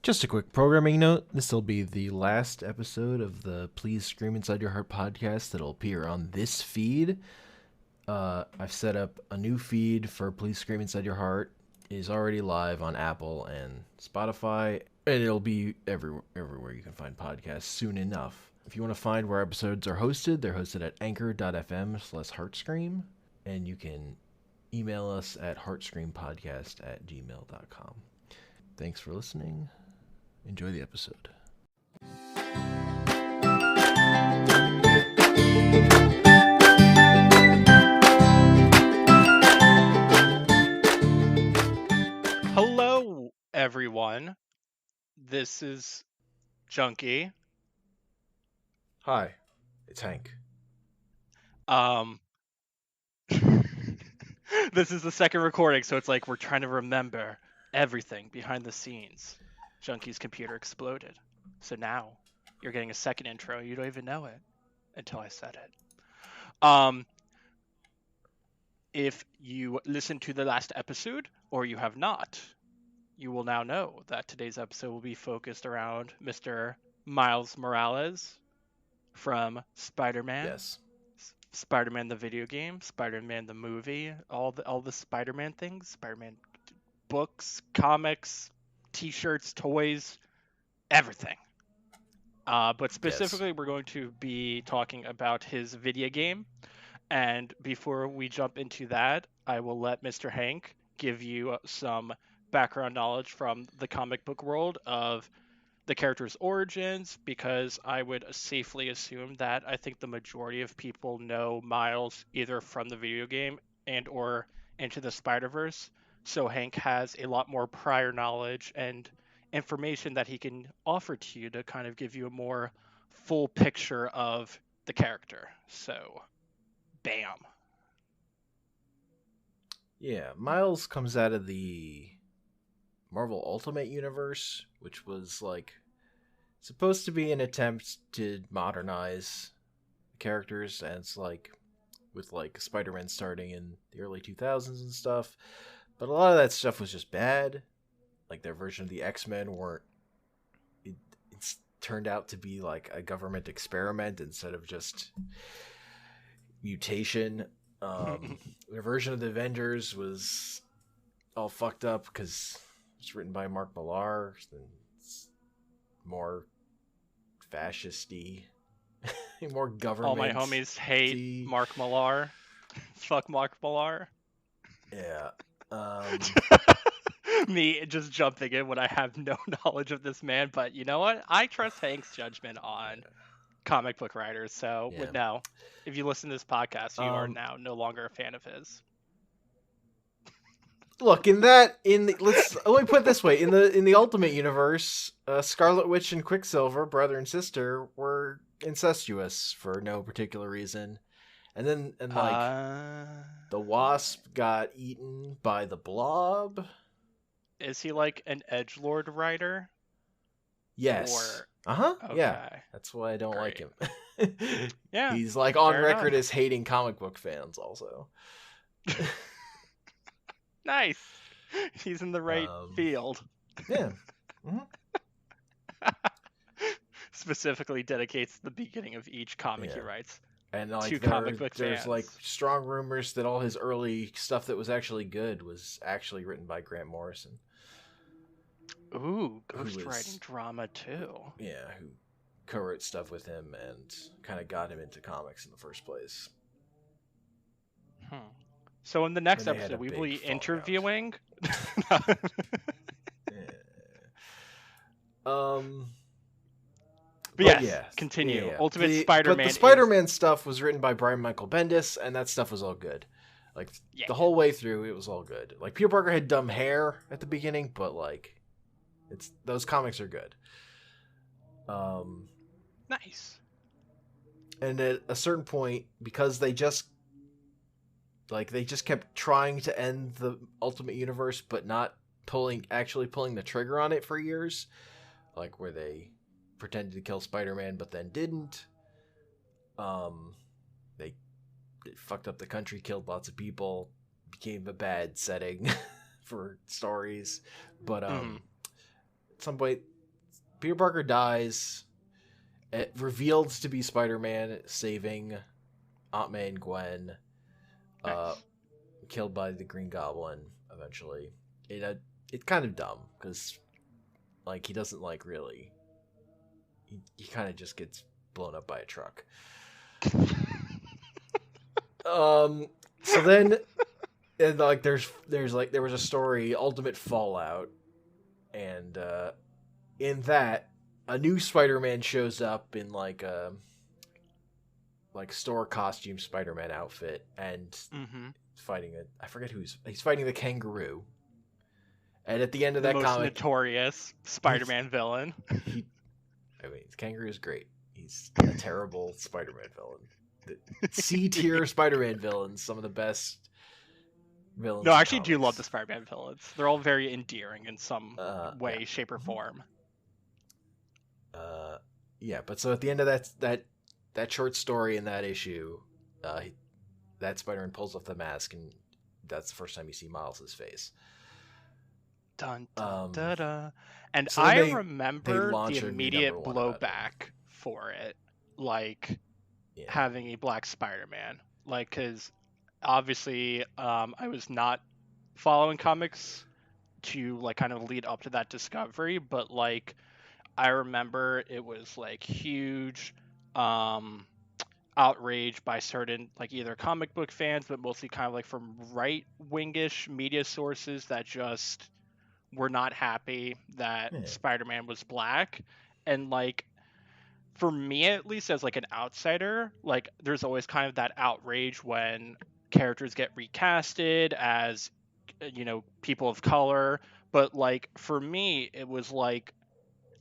Just a quick programming note. This will be the last episode of the Please Scream Inside Your Heart podcast that'll appear on this feed. I've set up a new feed for Please Scream Inside Your Heart. It is already live on Apple and Spotify, and it'll be everywhere you can find podcasts soon enough. If you want to find where episodes are hosted, they're hosted at anchor.fm/heartscream, and you can email us at heartscreampodcast@gmail.com. Thanks for listening. Enjoy the episode. Hello, everyone. This is Junky. Hi, it's Hank. This is the second recording, so it's like we're trying to remember everything behind the scenes. Junky's computer exploded. So now you're getting a second intro. You don't even know it until I said it. If you listened to the last episode, or you have not, you will now know that today's episode will be focused around Mr. Miles Morales from Spider-Man. Yes. Spider-Man the video game, Spider-Man the movie, all the Spider-Man things, Spider-Man books, comics, t-shirts, toys, everything. But specifically, We're going to be talking about his video game. And before we jump into that, I will let Mr. Hank give you some background knowledge from the comic book world of the character's origins, because I would safely assume that I think the majority of people know Miles either from the video game and or Into the Spider-Verse. So Hank has a lot more prior knowledge and information that he can offer to you to kind of give you a more full picture of the character. So, bam. Yeah, Miles comes out of the Marvel Ultimate Universe, which was like supposed to be an attempt to modernize characters, and it's like with like Spider-Man starting in the early 2000s and stuff. But a lot of that stuff was just bad. Like their version of the X-Men it's turned out to be like a government experiment instead of just mutation. Their version of the Avengers was all fucked up because it's written by Mark Millar, and it's more fascisty, more government. All my homies hate Mark Millar. Fuck Mark Millar. Yeah. Me just jumping in when I have no knowledge of this man, but you know what? I trust Hank's judgment on comic book writers. So no, if you listen to this podcast, you are now no longer a fan of his. Look, let me put it this way: in the Ultimate Universe, Scarlet Witch and Quicksilver, brother and sister, were incestuous for no particular reason, and the Wasp got eaten by the Blob. Is he like an edgelord writer? Yes. Okay. Yeah. That's why I don't like him. Yeah. He's like on record as hating comic book fans also. Nice. He's in the right field. Yeah. Mm-hmm. Specifically dedicates the beginning of each comic he writes. And like to comic book there's fans. Like strong rumors that all his early stuff that was actually good was actually written by Grant Morrison. Ooh, ghostwriting drama too. Yeah, who co-wrote stuff with him and kind of got him into comics in the first place. So in the next episode, we will be interviewing. But yes, continue. Yeah. Ultimate Spider-Man. But the Spider-Man stuff was written by Brian Michael Bendis, and that stuff was all good. Like the whole way through, it was all good. Like Peter Parker had dumb hair at the beginning, but like, those comics are good. Nice. And at a certain point, because they just kept trying to end the Ultimate Universe, but not actually pulling the trigger on it for years, like where they pretended to kill Spider-Man but then didn't. They fucked up the country, killed lots of people, became a bad setting for stories. But at some point Peter Parker dies. It revealed to be Spider-Man saving Aunt May and Gwen, Nice. killed by the Green Goblin eventually. It's kind of dumb because like he doesn't like really. He kind of just gets blown up by a truck. So then, and like there's like there was a story, Ultimate Fallout, and in that a new Spider-Man shows up in like a store costume Spider-Man outfit and Mm-hmm. fighting I forget he's fighting the Kangaroo. And at the end of The that most comic, notorious Spider-Man villain. he I mean, Kangaroo is great. He's a terrible Spider-Man villain. The C tier Spider-Man villains, some of the best villains. No, I in actually do love the comics. Spider-Man villains. They're all very endearing in some Yeah. way, shape, or form. Yeah, but so at the end of that short story in that issue, that Spider-Man pulls off the mask, and that's the first time you see Miles' face. Dun dun da da. And So then I they remember the launch a new immediate #1 about him. blowback for it, like Yeah, having a black Spider-Man, like because obviously I was not following comics to like kind of lead up to that discovery, but like I remember it was like huge um outrage by certain like either comic book fans, but mostly kind of like from right wingish media sources that just were not happy that yeah, Spider-Man was black. And like for me at least as like an outsider, like there's always kind of that outrage when characters get recasted as people of color, but like for me it was like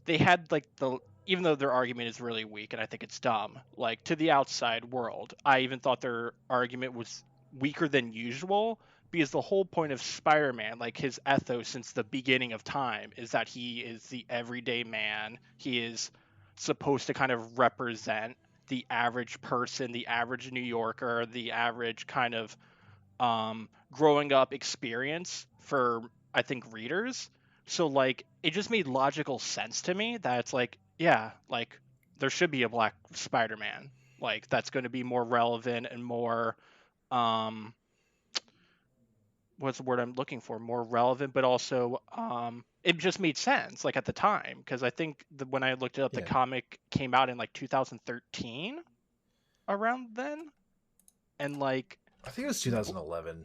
they had like the even though their argument is really weak and I think it's dumb, like to the outside world, I even thought their argument was weaker than usual because the whole point of Spider-Man, like his ethos since the beginning of time, is that he is the everyday man. He is supposed to kind of represent the average person, the average New Yorker, the average kind of growing up experience for I think readers. So like it just made logical sense to me that it's like yeah, like there should be a black Spider-Man. Like that's going to be more relevant and more um what's the word I'm looking for? More relevant, but also it just made sense like at the time because I think when I looked it up, the yeah. comic came out in like 2013 around then, and like I think it was 2011.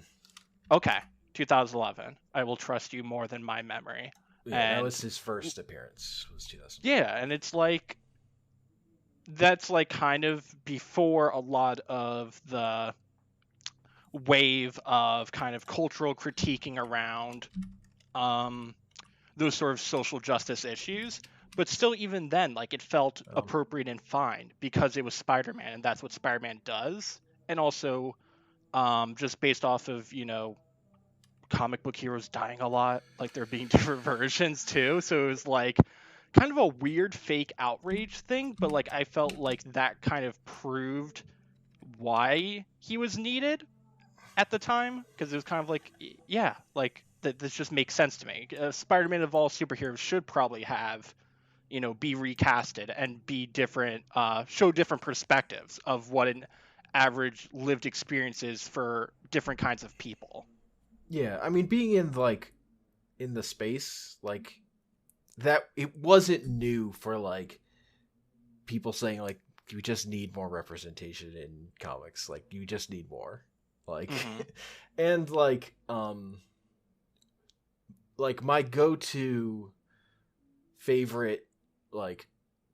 okay, 2011. I will trust you more than my memory. Yeah, that And was his first appearance. Was 2011. yeah, and it's like that's like kind of before a lot of the wave of kind of cultural critiquing around um those sort of social justice issues. But still, even then, like it felt appropriate and fine because it was Spider-Man, and that's what Spider-Man does. And also, just based off of comic book heroes dying a lot, like there being different versions too. So it was like kind of a weird fake outrage thing, but like I felt like that kind of proved why he was needed at the time because it was kind of like yeah, like this just makes sense to me. Spider-Man of all superheroes should probably have be recasted and be different, show different perspectives of what an average lived experience is for different kinds of people. Yeah, I mean, being in like in the space like that, it wasn't new for like people saying like you just need more representation in comics. Like you just need more. Like, Mm-hmm. and like my go-to favorite like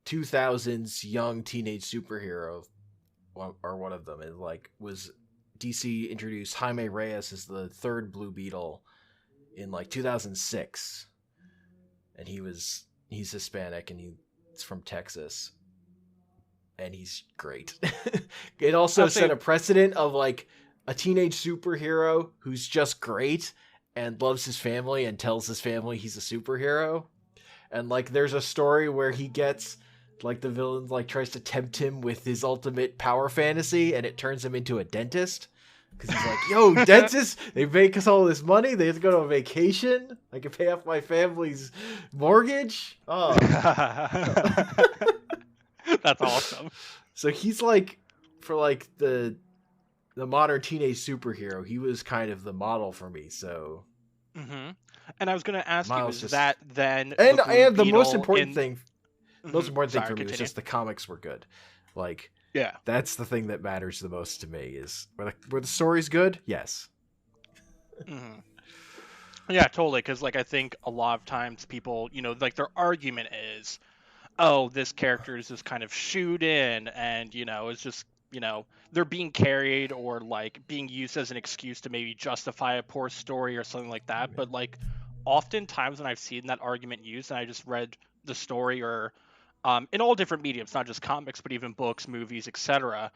2000s young teenage superhero, or one of them, and like was DC introduced Jaime Reyes as the third Blue Beetle in like 2006, and he's Hispanic and he's from Texas, and he's great. It also I'll set say a precedent of like a teenage superhero who's just great and loves his family and tells his family he's a superhero. And like there's a story where he gets like the villain like tries to tempt him with his ultimate power fantasy and it turns him into a dentist. Because he's like, yo, dentists, they make us all this money. They have to go to a vacation. I can pay off my family's mortgage. Oh. That's awesome. So he's like, for like the modern teenage superhero, he was kind of the model for me. So. Mm-hmm. And I was going to ask you, Miles is just... that then and the most Beetle important in... thing, most important thing for me was continue. just the comics were good. Like, yeah, that's the thing that matters the most to me is were the story's good. Yes. Mm-hmm. Yeah, totally. Because like I think a lot of times people, you know, like their argument is, oh, this character is just kind of shoot in, and you know, it's just, you know, they're being carried or like being used as an excuse to maybe justify a poor story or something like that. But like oftentimes when I've seen that argument used and I just read the story or in all different mediums, not just comics, but even books, movies, etc.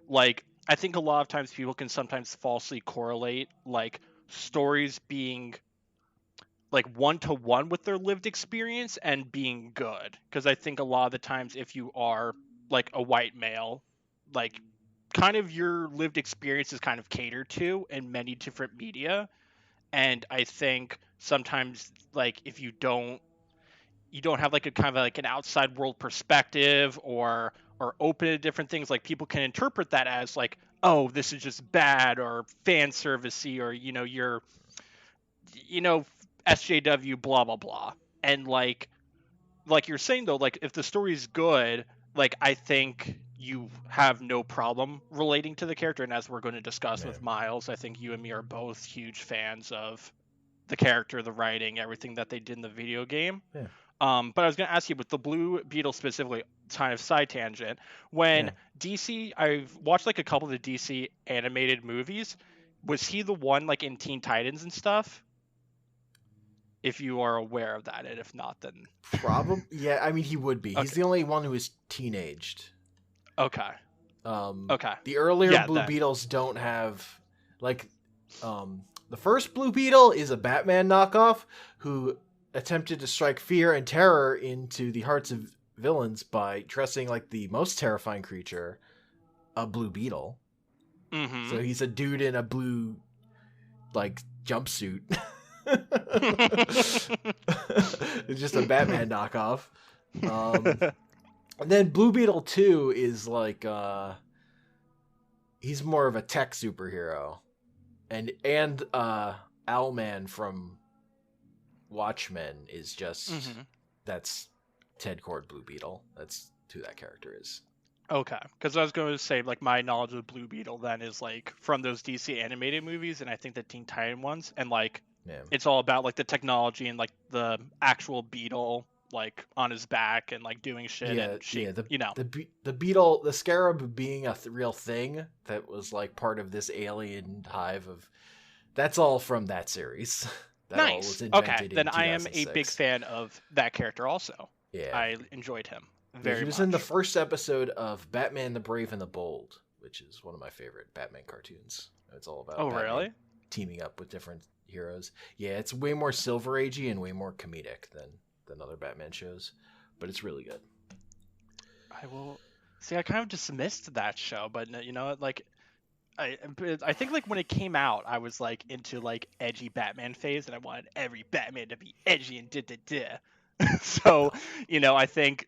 Like I think a lot of times people can sometimes falsely correlate like stories being like one-to-one with their lived experience and being good, because I think a lot of the times if you are like a white male, like kind of your lived experience is kind of catered to in many different media. And I think sometimes like if you don't have like a kind of like an outside world perspective or open to different things, like people can interpret that as like, oh, this is just bad or fan servicey, or you know, you're, you know, SJW blah blah blah. And like you're saying though, like if the story's good, like I think you have no problem relating to the character. And as we're going to discuss with Miles, I think you and me are both huge fans of the character, the writing, everything that they did in the video game. Yeah. But I was going to ask you with the Blue Beetle specifically, kind of side tangent. When DC, I've watched like a couple of the DC animated movies. Was he the one like in Teen Titans and stuff? If you are aware of that, and if not, then probably yeah. I mean, he would be. Okay. He's the only one who is teenaged. Okay. Okay. The earlier Blue Beetles don't have like the first Blue Beetle is a Batman knockoff who attempted to strike fear and terror into the hearts of villains by dressing like the most terrifying creature, a Blue Beetle. Mm-hmm. So he's a dude in a blue like jumpsuit. It's just a Batman knockoff. And then Blue Beetle 2 is like he's more of a tech superhero. And Owlman from Watchmen is just that's Ted Kord Blue Beetle. That's who that character is. Okay, because I was going to say, like, my knowledge of Blue Beetle then is like from those DC animated movies, and I think the Teen Titan ones, and like it's all about like the technology and like the actual beetle like on his back and like doing shit the beetle, the scarab being a real thing that was like part of this alien hive of. That's all from that series. That nice. All was invented okay, then in I am a big fan of that character also. Yeah, I enjoyed him very much. He was in the first episode of Batman the Brave and the Bold, which is one of my favorite Batman cartoons. It's all about Batman really teaming up with different heroes. Yeah, it's way more Silver Agey and way more comedic than other Batman shows, but it's really good. I will see. I kind of dismissed that show, but you know, like I think like when it came out, I was like into like edgy Batman phase, and I wanted every Batman to be edgy and So, you know, I think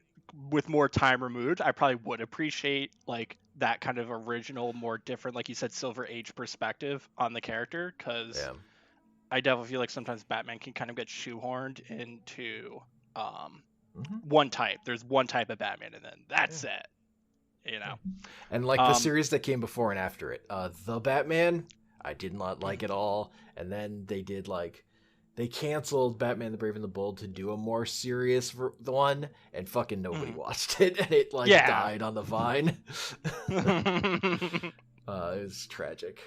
with more time removed, I probably would appreciate like that kind of original, more different, like you said, Silver Age perspective on the character, because I definitely feel like sometimes Batman can kind of get shoehorned into one type. There's one type of Batman, and then that's it. You know, and like the series that came before and after it, The Batman, I did not like at all. And then they canceled Batman the Brave and the Bold to do a more serious one, and fucking nobody watched it, and it died on the vine. It was tragic.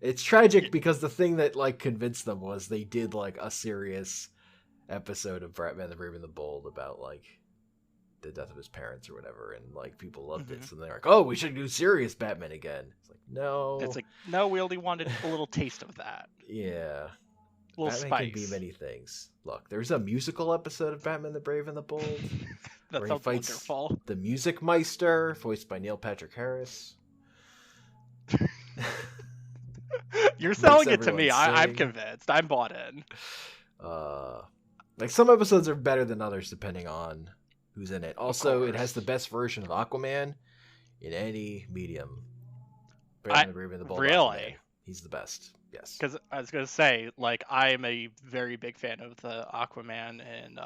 It's tragic because the thing that like convinced them was they did like a serious episode of Batman the Brave and the Bold about like the death of his parents or whatever, and like people loved it, so they're like, oh, we should do serious Batman again. It's like, no, we only wanted a little taste of that. Yeah, a little Batman spice can be many things. Look, there's a musical episode of Batman the Brave and the Bold that where sounds he fights wonderful. the Music Meister, voiced by Neil Patrick Harris. You're makes selling it to everyone me. I'm sing. convinced. I'm bought in. Uh, like some episodes are better than others depending on who's in it. Of Also, it has course. the best version of Aquaman in any medium. I Batman Ruben, the Bold Aquaman. really, He's the best. Yes. because I was gonna say, like, I am a very big fan of the Aquaman and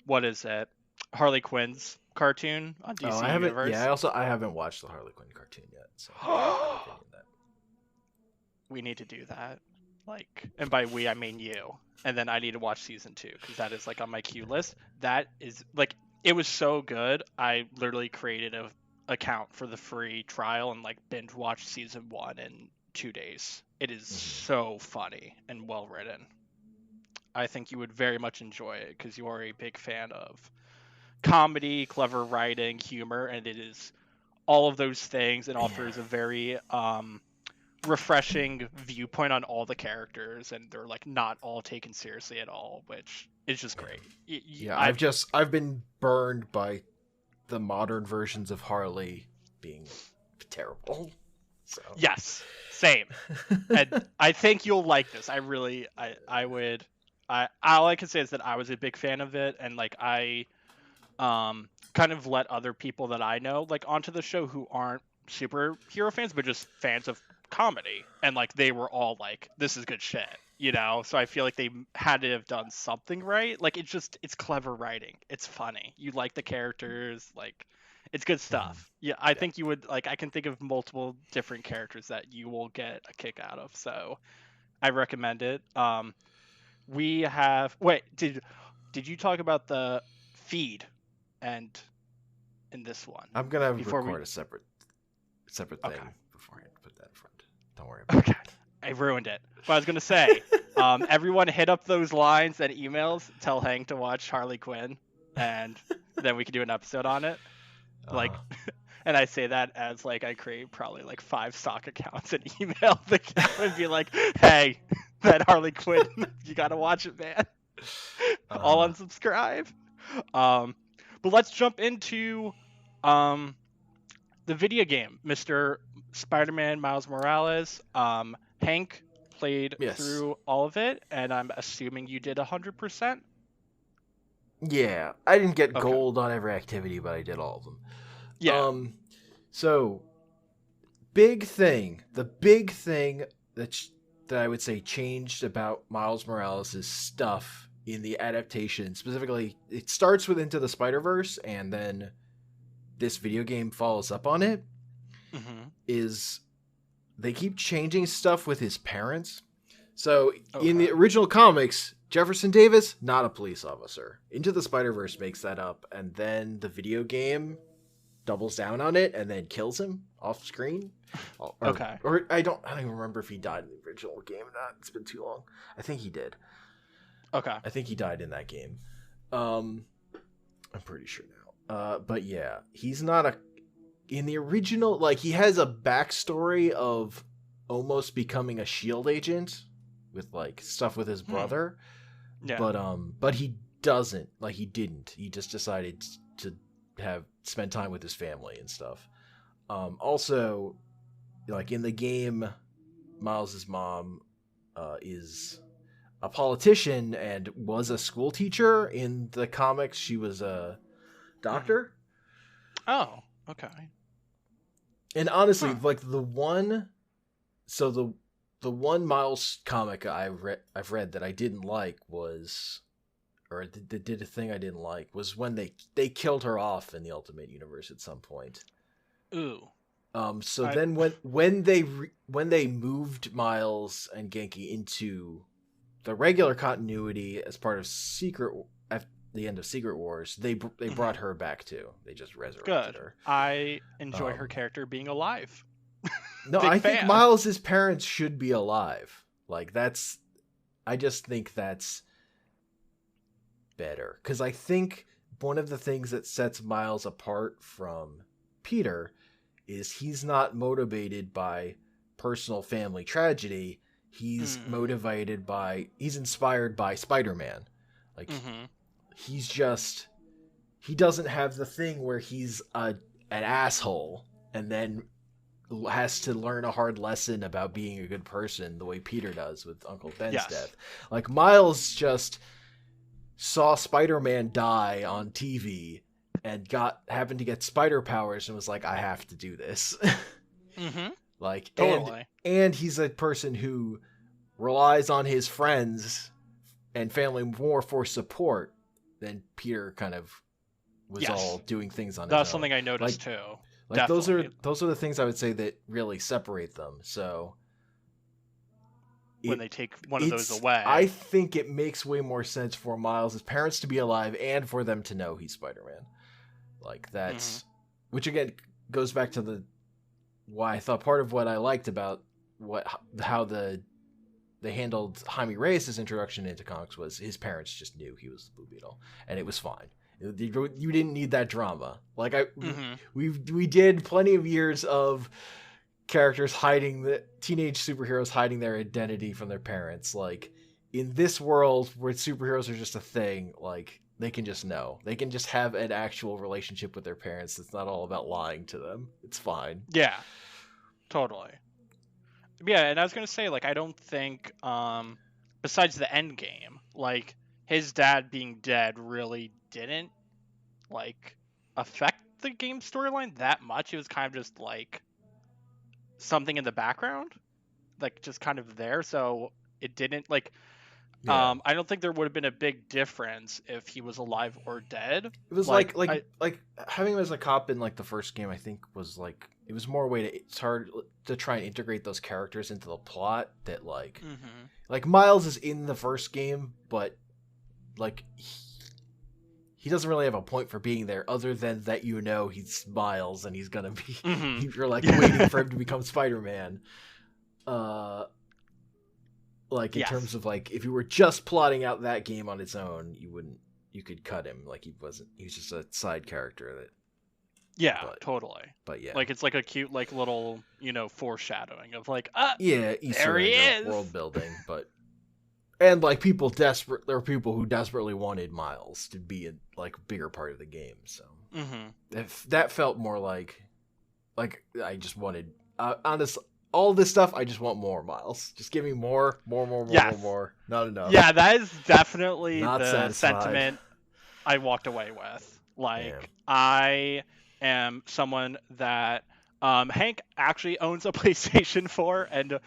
what is it? Harley Quinn's cartoon on Oh, DC I haven't. Yeah, Universe. I haven't watched the Harley Quinn cartoon yet, so I don't have an opinion on that. We need to do that. Like, and by we I mean you. And then I need to watch season 2 because that is like on my queue list. That is like it was so good. I literally created a account for the free trial and like binge watched season 1 in 2 days. It is so funny and well written. I think you would very much enjoy it because you are a big fan of comedy, clever writing, humor, and it is all of those things and Yeah. offers a very refreshing viewpoint on all the characters, and they're like not all taken seriously at all, which is just great. Yeah, I've been burned by the modern versions of Harley being terrible. So Yes, same. And I think you'll like this. I would. I all I can say is that I was a big fan of it, and like I kind of let other people that I know like onto the show who aren't superhero fans but just fans of comedy, and like they were all like, this is good shit, so I feel like they had to have done something right. Like it's clever writing, it's funny, you like the characters, like it's good stuff. Yeah, I think you would like. I can think of multiple different characters that you will get a kick out of, so I recommend it. We have wait did you talk about the feed and in this one I'm gonna before we record a separate thing okay beforehand. Put that in front. Don't worry about okay I ruined it, but I was gonna say everyone hit up those lines and emails, tell Hank to watch Harley Quinn, and then we can do an episode on it, it. like. And I say that as like I create probably like 5 stock accounts and email the account and be like, hey, that Harley Quinn, you gotta watch it, man. All unsubscribe. But let's jump into the video game, Mr. Spider-Man Miles Morales. Hank played Yes. through all of it, and I'm assuming you did 100%. Yeah, I didn't get Okay. gold on every activity, but I did all of them. Yeah. So the big thing that I would say changed about Miles Morales' stuff in the adaptation, specifically, it starts with Into the Spider-Verse, and then this video game follows up on it, is they keep changing stuff with his parents. So in the original comics, Jefferson Davis, not a police officer. Into the Spider-Verse makes that up, and then the video game doubles down on it and then kills him off screen. Or I don't even remember if he died in the original game or not. It's been too long. I think he did. Okay. I think he died in that game. I'm pretty sure now. But yeah, he's not in the original, like, he has a backstory of almost becoming a SHIELD agent with like stuff with his brother. Yeah. But he doesn't, like, he didn't. He just decided to spend time with his family and stuff. Also, like, in the game, Miles's mom is a politician and was a school teacher. In the comics, she was a doctor. Oh, okay. And honestly, like, the one Miles comic I've read that I didn't like was, or that did a thing I didn't like, was when they killed her off in the Ultimate Universe at some point. Ooh. Then when they moved Miles and Genki into the regular continuity as part of at the end of Secret Wars, they brought her back too. They just resurrected her. I enjoy her character being alive. No, I think Miles' parents should be alive. Like, I just think that's better. Because I think one of the things that sets Miles apart from Peter is he's not motivated by personal family tragedy. He's he's inspired by Spider-Man. Like, he doesn't have the thing where he's an asshole and then has to learn a hard lesson about being a good person the way Peter does with Uncle Ben's Yes. death. Like, Miles just saw Spider-Man die on TV and happened to get spider powers and was like, I have to do this. Mm-hmm. Like, Totally. and he's a person who relies on his friends and family more for support than Peter kind of was all doing things on his own. That's something I noticed too. Like, Definitely. those are the things I would say that really separate them. So when they take one of those away, I think it makes way more sense for Miles' parents to be alive and for them to know he's Spider-Man. Like, that's which again goes back to why I thought part of what I liked about how they handled Jaime Reyes' introduction into comics was his parents just knew he was the Blue Beetle, and it was fine. You didn't need that drama. Like, we did plenty of years of characters teenage superheroes hiding their identity from their parents. Like, in this world where superheroes are just a thing, like, they can just know. They can just have an actual relationship with their parents. It's not all about lying to them. It's fine. Yeah, totally. Yeah, and I was gonna say, like, I don't think, besides the end game, like, his dad being dead really didn't, like, affect the game storyline that much. It was kind of just, like, something in the background, like, just kind of there, so it didn't, like, I don't think there would have been a big difference if he was alive or dead. It was like having him as a cop in, like, the first game, I think, was, like, it was more a way it's hard to try and integrate those characters into the plot that, like, like, Miles is in the first game, but, like, he doesn't really have a point for being there other than that, you know, he's Miles and he's gonna be you're, like, waiting for him to become Spider-Man. Like, in terms of, like, if you were just plotting out that game on its own, you could cut him. Like, he was just a side character that. Totally. But yeah, like, it's like a cute, like, little, you know, foreshadowing of, like, Easter there he is, world building. But and, like, there are people who desperately wanted Miles to be a, like, bigger part of the game. So if that felt more like I just wanted honestly. All this stuff, I just want more, Miles. Just give me more. Not enough. Yeah, that is definitely Not the satisfied. sentiment I walked away with. Like, I am someone that Hank actually owns a PlayStation 4 and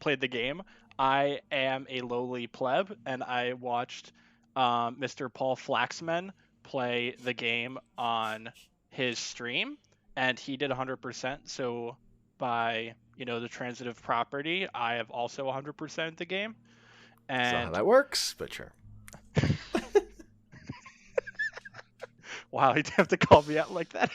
played the game. I am a lowly pleb, and I watched Mr. Paul Flaxman play the game on his stream, and he did 100%. So by, you know, the transitive property, I have also 100% the game. And that's not how that works, but sure. Wow, you'd have to call me out like that.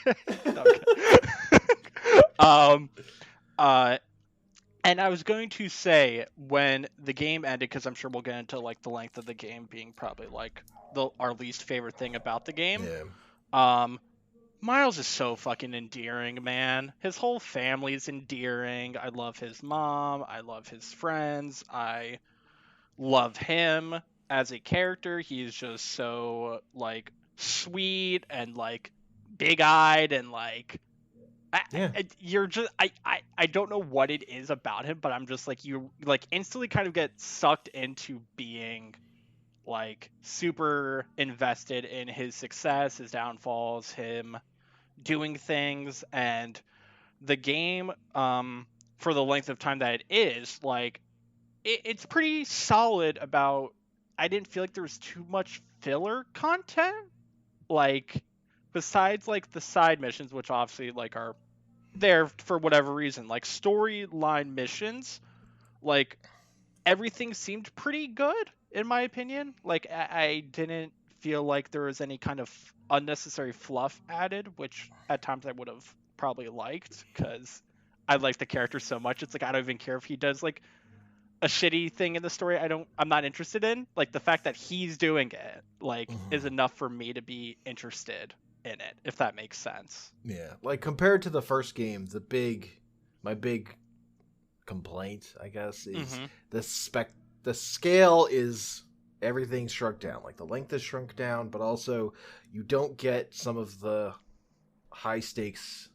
And I was going to say, when the game ended, because I'm sure we'll get into, like, the length of the game being probably, like, our least favorite thing about the game. Miles is so fucking endearing, man. His whole family is endearing. I love his mom. I love his friends. I love him as a character. He's just so, like, sweet and, like, big-eyed and, like, I don't know what it is about him, but I'm just like, you, like, instantly kind of get sucked into being, like, super invested in his success, his downfalls, him doing things. And the game, for the length of time that it is, like, it's pretty solid about, I didn't feel like there was too much filler content, like, besides, like, the side missions, which obviously, like, are there for whatever reason. Like, storyline missions, like, everything seemed pretty good in my opinion. Like, I didn't feel like there was any kind of unnecessary fluff added, which at times I would have probably liked, because I like the character so much. It's like, I don't even care if he does, like, a shitty thing in the story I'm not interested in. Like, the fact that he's doing it, like, is enough for me to be interested in it, if that makes sense. Yeah, like, compared to the first game, my big complaint, I guess, is the scale is, everything's shrunk down. Like, the length is shrunk down, but also you don't get some of the high stakes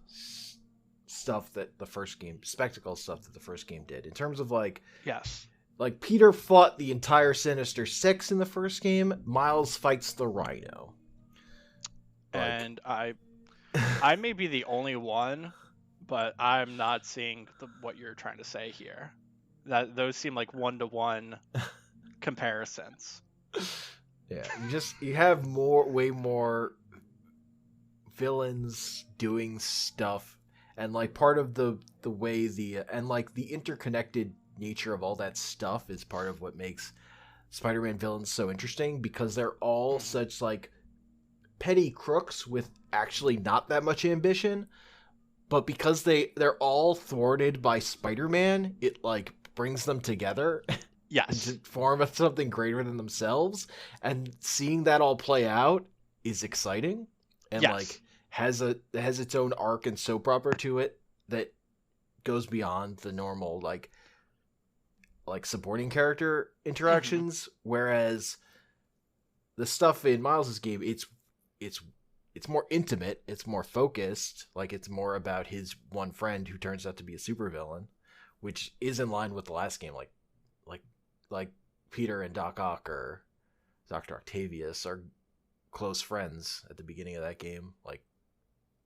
stuff that the first game, spectacle stuff that the first game did. In terms of like Yes. Peter fought the entire Sinister Six in the first game, Miles fights the Rhino. Like, And I may be the only one, but I'm not seeing what you're trying to say here. That those seem like 1-to-1 comparisons. yeah, you have way more villains doing stuff, and like part of the way and like the interconnected nature of all that stuff is part of what makes Spider-Man villains so interesting, because they're all such like petty crooks with actually not that much ambition, but because they're all thwarted by Spider-Man, it like brings them together. Yes. To form something greater than themselves, and seeing that all play out is exciting, and yes. like has its own arc and soap opera to it that goes beyond the normal like supporting character interactions. Whereas the stuff in Miles's game, it's more intimate, it's more focused, like it's more about his one friend who turns out to be a supervillain, which is in line with the last game. Like Peter and Doc Ock or Dr. Octavius are close friends at the beginning of that game. Like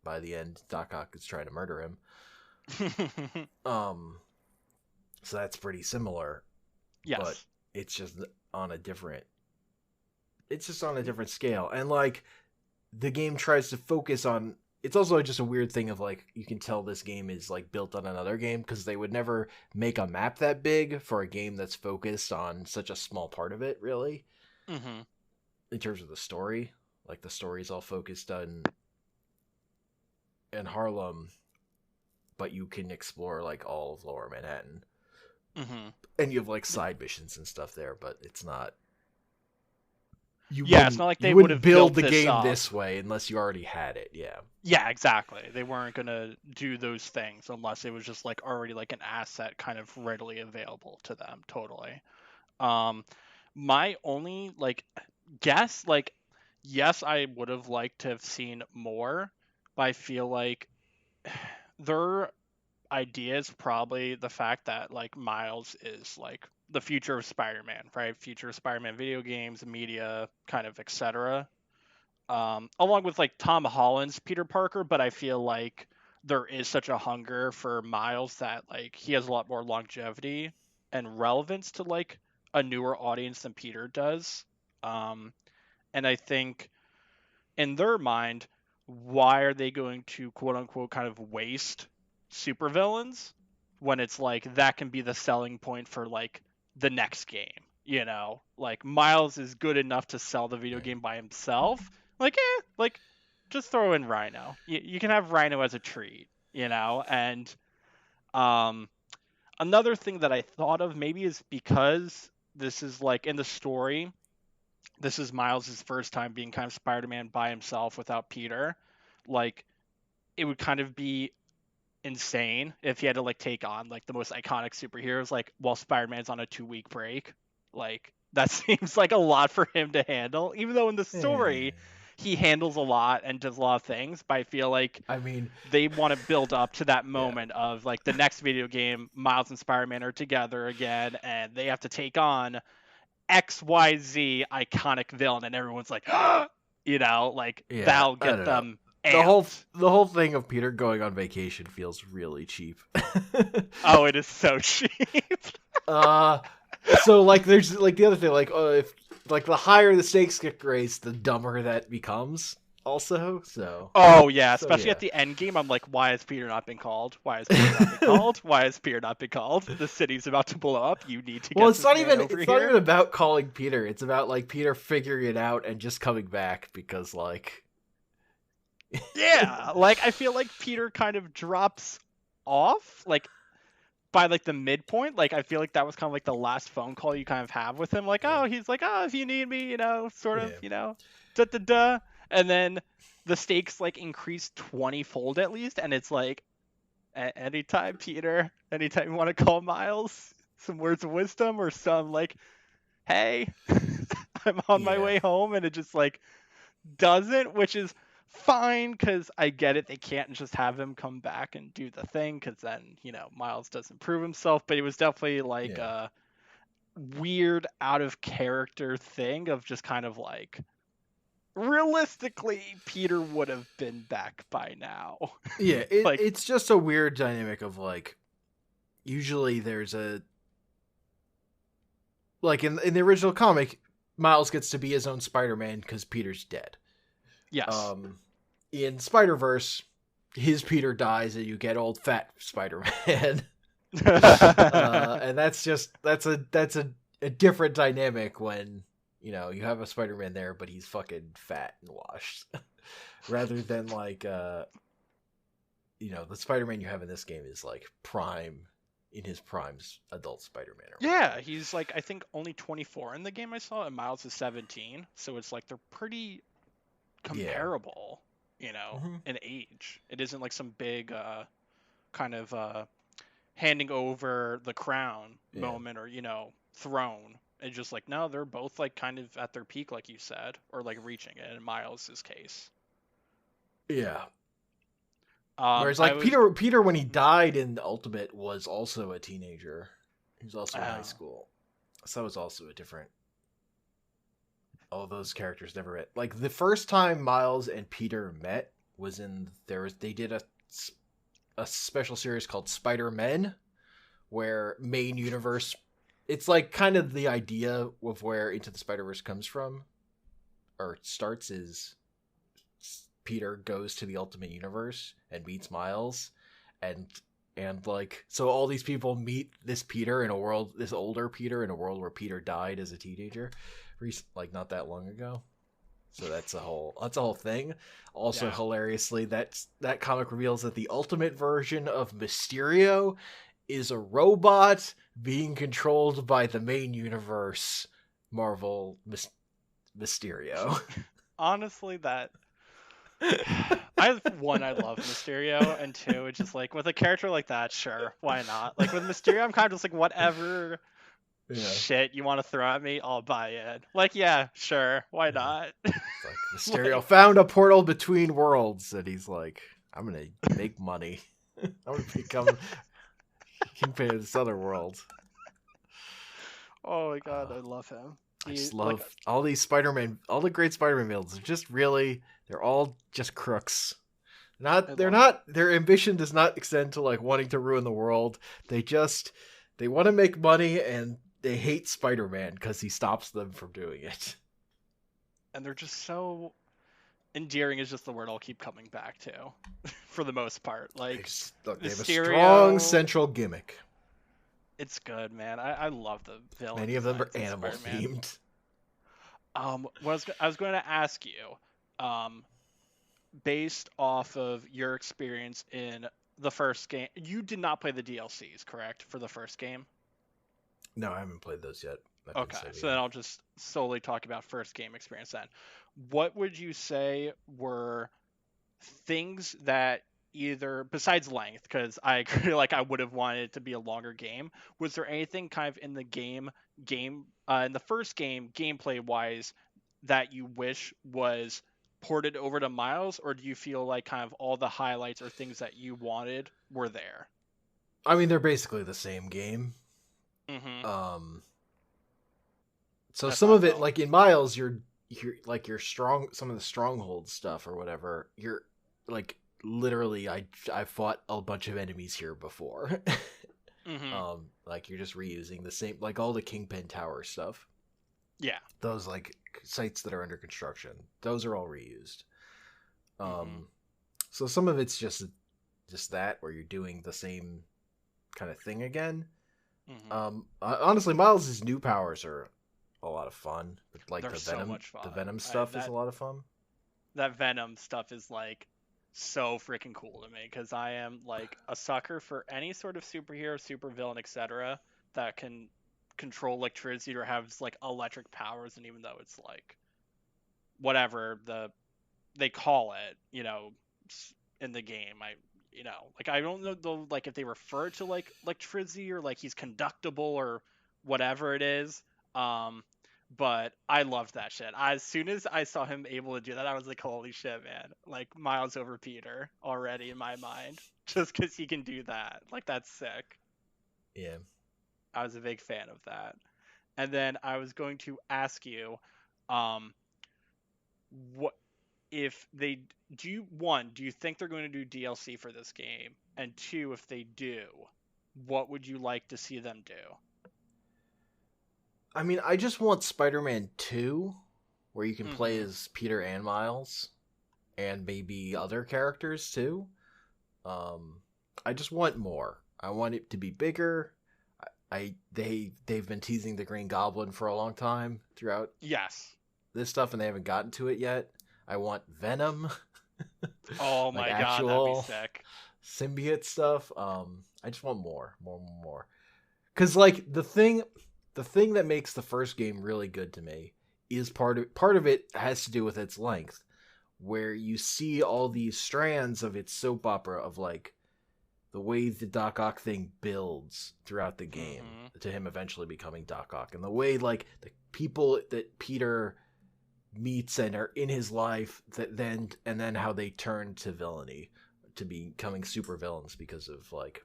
by the end, Doc Ock is trying to murder him. So that's pretty similar. Yes. But it's just on a different scale. And like the game tries to focus on, it's also just a weird thing of like, you can tell this game is like built on another game, because they would never make a map that big for a game that's focused on such a small part of it, really. Mm-hmm. In terms of the story, like the story's all focused on in Harlem, but you can explore like all of Lower Manhattan. Mm-hmm. And you have like side missions and stuff there, but it's not. It's not like they would would have build the this game up this way unless you already had it. Yeah. Yeah, exactly. They weren't gonna do those things unless it was just like already like an asset kind of readily available to them. Totally. My only like guess, like, yes, I would have liked to have seen more, but I feel like their idea is probably the fact that like Miles is like the future of Spider-Man, right? Future of Spider-Man video games, media, kind of etc. Along with like Tom Holland's Peter Parker, but I feel like there is such a hunger for Miles that like he has a lot more longevity and relevance to like a newer audience than Peter does. And I think in their mind, why are they going to quote unquote kind of waste supervillains when it's like that can be the selling point for like the next game? You know, like Miles is good enough to sell the video game by himself. Like just throw in Rhino. You can have Rhino as a treat, you know? And another thing that I thought of maybe is because this is like in the story, this is Miles' first time being kind of Spider-Man by himself without Peter. Like, it would kind of be insane if he had to like take on like the most iconic superheroes like while Spider-Man's on a 2-week break. Like that seems like a lot for him to handle, even though in the story he handles a lot and does a lot of things. But I feel like they want to build up to that moment of like the next video game, Miles and Spider-Man are together again and they have to take on XYZ iconic villain, and everyone's like, you know, like that'll get them amped. The whole thing of Peter going on vacation feels really cheap. Oh, it is so cheap. So like there's like the other thing, like if like the higher the stakes get raised, the dumber that becomes also. So oh yeah, especially at the end game, I'm like, why has Peter not been called? Why has Peter not been called? Why has Peter not been called? The city's about to blow up. You need to get it's not even about calling Peter. It's about like Peter figuring it out and just coming back because like yeah, like I feel like Peter kind of drops off like by like the midpoint. Like I feel like that was kind of like the last phone call you kind of have with him. Like, oh, he's like, oh, if you need me, you know, sort of, you know, da. And then the stakes like increase 20-fold at least, and it's like, anytime Peter, anytime you want to call Miles, some words of wisdom or some like, hey, I'm on my way home, and it just like doesn't, which is fine, because I get it. They can't just have him come back and do the thing, because then, Miles doesn't prove himself. But it was definitely like Yeah. a weird, out of character thing of just kind of like, realistically, Peter would have been back by now. Yeah, Like, it's just a weird dynamic of like usually there's a like in the original comic, Miles gets to be his own Spider-Man because Peter's dead. yes. Um, in Spider Verse, his Peter dies and you get old fat Spider-Man, and that's a different dynamic when you have a Spider-Man there, but he's fucking fat and washed, rather than like the Spider-Man you have in this game is like prime in his prime's adult Spider-Man or Yeah, whatever. he's like, I think only 24 in the game I saw, and Miles is 17. So it's like they're pretty Yeah. comparable, Hmm. in age. It isn't like some big kind of handing over the crown Yeah. moment, or, throne. It's just like, no, they're both like kind of at their peak, like you said, or like reaching it in Miles's case. Yeah. Whereas I like was. Peter when he died in Ultimate was also a teenager. He was also in high Oh, school. So that was also a different all of those characters never met. Like the first time Miles and Peter met was they did a special series called Spider-Men where main universe it's like kind of the idea of where Into the Spider-Verse comes from or starts is Peter goes to the Ultimate Universe and meets Miles, and like so all these people meet this older Peter in a world where Peter died as a teenager, like not that long ago. So that's a whole thing. Also, yeah. hilariously, that comic reveals that the ultimate version of Mysterio is a robot being controlled by the main universe Marvel Mysterio. Honestly, that I love Mysterio, and two, it's just like with a character like that, sure, why not? Like with Mysterio, I'm kind of just like, whatever Yeah. shit you want to throw at me, I'll buy it. Like, yeah, sure, why Yeah. not? It's like Mysterio Like, found a portal between worlds, and he's like, "I'm gonna make money. I'm gonna become kingpin of this other world." oh my god, Uh, I love him. I He just like, love all these Spider-Man, all the great Spider-Man villains. They're all just crooks. I They're love it. not. Their ambition does not extend to like wanting to ruin the world. They want to make money, and they hate Spider-Man because he stops them from doing it. And they're just so endearing is just the word I'll keep coming back to, for the most part. Like They have a strong Mysterio, central gimmick. it's good, man. I love the villain Many of them are designs in animal Spider-Man. themed. I was going to ask you, um, based off of your experience in the first game, you did not play the DLCs, correct, for the first game? No, I haven't played those yet. I've been Okay, so then saving. I'll just solely talk about first game experience then. What would you say were things that, either besides length, because I agree, like I would have wanted it to be a longer game, was there anything kind of in the in the first game, gameplay wise, that you wish was ported over to Miles, or do you feel like kind of all the highlights or things that you wanted were there? I mean, they're basically the same game. Mm-hmm. Um, so That's some how I of it, felt. like in Miles, you're like your strong, some of the stronghold stuff or whatever. You're like literally, I fought a bunch of enemies here before. Mm-hmm. Like you're just reusing the same, like all the Kingpin Tower stuff. Yeah. Those like sites that are under construction, those are all reused. Mm-hmm. Um, so some of it's just that where you're doing the same kind of thing again. Mm-hmm. Honestly, Miles' new powers are a lot of fun. But like They're so much the fun. Venom stuff is a That lot of fun. that Venom stuff is like so freaking cool to me, because I am like a sucker for any sort of superhero, supervillain, etc. that can control electricity or has like electric powers, and even though it's like whatever they call it, in the game, like I don't know though, like if they refer to like electricity or like he's conductible or whatever it is. Um, But I loved that shit. As soon as I saw him able to do that, I was like, holy shit, man. Like, Miles over Peter already in my mind. Just because he can do that. Like, that's sick. Yeah. I was a big fan of that. And then I was going to ask you, um, what if they do you think they're going to do DLC for this game? And two, if they do, what would you like to see them do? I mean, I just want Spider-Man 2, where you can play Mm-hmm. as Peter and Miles, and maybe other characters too. Um, I just want more. I want it to be bigger. They've been teasing the Green Goblin for a long time throughout Yes. this stuff, and they haven't gotten to it yet. I want Venom, Oh like my god, that'd be actual sick. symbiote stuff. I just want more. Because like the thing that makes the first game really good to me is part of it has to do with its length, where you see all these strands of its soap opera of like the way the Doc Ock thing builds throughout the game Mm-hmm. to him eventually becoming Doc Ock, and the way like the people that Peter meets and are in his life and then how they turn to villainy, to becoming super villains because of like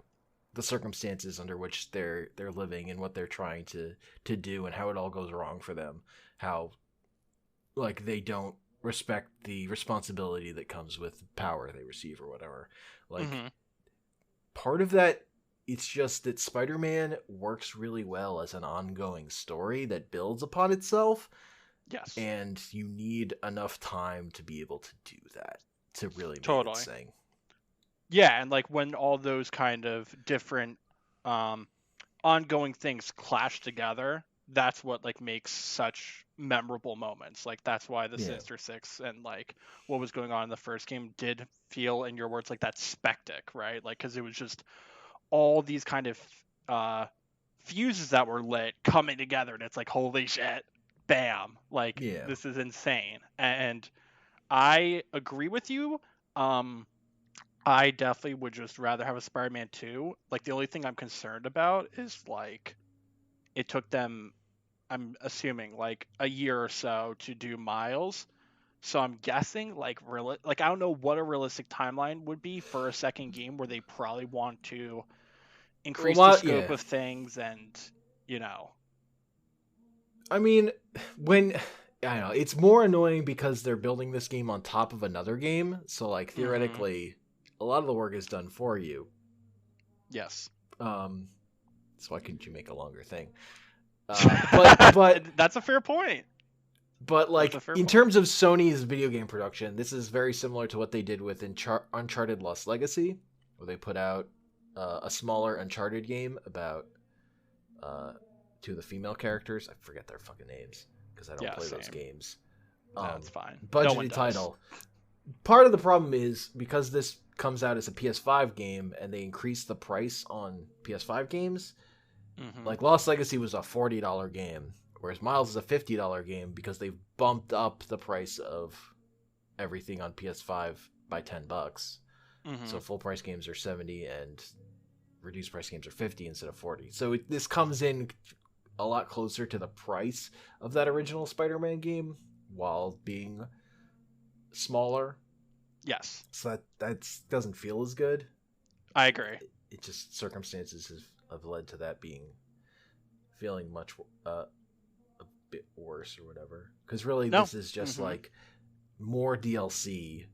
the circumstances under which they're living and what they're trying to do, and how it all goes wrong for them, how like they don't respect the responsibility that comes with power they receive or whatever. Like Mm-hmm. part of that, it's just that Spider-Man works really well as an ongoing story that builds upon itself, Yes. and you need enough time to be able to do that to really make it Totally. sing. Yeah, and like when all those kind of different um ongoing things clash together, that's what like makes such memorable moments. Like that's why the Yeah. Sinister Six and like what was going on in the first game did feel, in your words, like that spectac, right? Like because it was just all these kind of uh fuses that were lit coming together, and it's like holy shit, bam, like Yeah. this is insane. And I agree with you. Um, I definitely would just rather have a Spider-Man 2. Like the only thing I'm concerned about is like it took them, I'm assuming, like a year or so to do Miles. So I'm guessing like like I don't know what a realistic timeline would be for a second game where they probably want to A increase the lot, scope yeah. of things and you know. I mean, when I don't know, it's more annoying because they're building this game on top of another game, so like Mhm. theoretically a lot of the work is done for you. Yes. Um so why couldn't you make a longer thing? But That's a fair point. That's a like fair in point. terms of Sony's video game production, this is very similar to what they did with Uncharted Lost Legacy, where they put out a smaller Uncharted game about uh, two of the female characters. I forget their fucking names because I don't Yeah, play those same. games. That's fine. No one Budgeted does. title. Part of the problem is because this comes out as a PS5 game and they increase the price on PS5 games. Mhm. Like Lost Legacy was a $40 game, whereas Miles is a $50 game because they've bumped up the price of everything on PS5 by $10. So Mhm. full price games are 70 and reduced price games are 50 instead of 40. So this comes in a lot closer to the price of that original Spider-Man game while being smaller. Yes. So that doesn't feel as good. I agree. It just circumstances have led to that being feeling much a bit worse or whatever. Because really, No. this is just Mhm. like more DLC